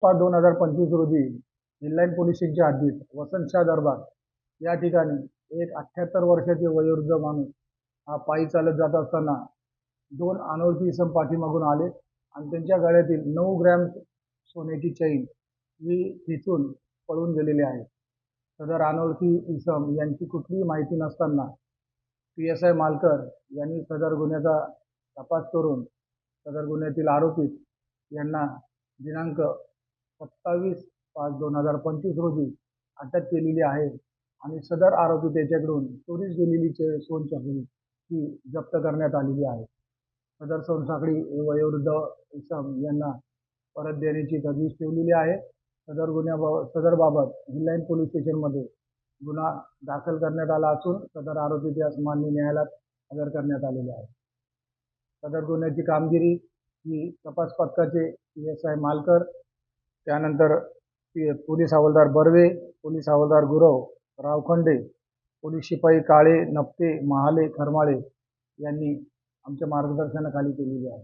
2025 रोजी हिललाईन पोलीस स्टेशनच्या हद्दीत वसंतशाह दरबार या ठिकाणी एक 78 वर्षाचे वयोवृद्ध माणूस हा पायी चालत जात असताना दोन अनोळखी इसम पाठीमागून आले आणि त्यांच्या गळ्यातील 9 ग्रॅम सोन्याची चैन ही खेचून पळून गेलेली आहे. सदर अनोळखी इसम यांची कुठलीही माहिती नसताना PSI मालकर यांनी सदर गुन्ह्याचा तपास करून सदर गुन्ह्यातील आरोपी यांना दिनांक 27/5/2025 रोजी अटक केलेली आहे आणि सदर आरोपी त्याच्याकडून चोरीस गेलेली सोनसाखळी ही जप्त करण्यात आलेली आहे. सदर सोनसाखळी वयोवृद्ध इसम यांना परत देण्याची तजवीज ठेवलेली आहे. सदर बाबत हिललाईन पोलीस स्टेशनमध्ये गुन्हा दाखल करण्यात आला असून सदर आरोपी त्यास माननीय न्यायालयात हजर करण्यात आलेले आहे. सदर गुन्ह्याची कामगिरी ही तपास पथकाचे PSI मालकर, त्यानंतर पोलीस हवालदार बर्वे, पोलीस हवालदार गुरव, रावखंडे, पोलीस शिपाई काळे, नप्ते, महाले, खरमाळे यांनी आमच्या मार्गदर्शनाखाली केलेली आहे.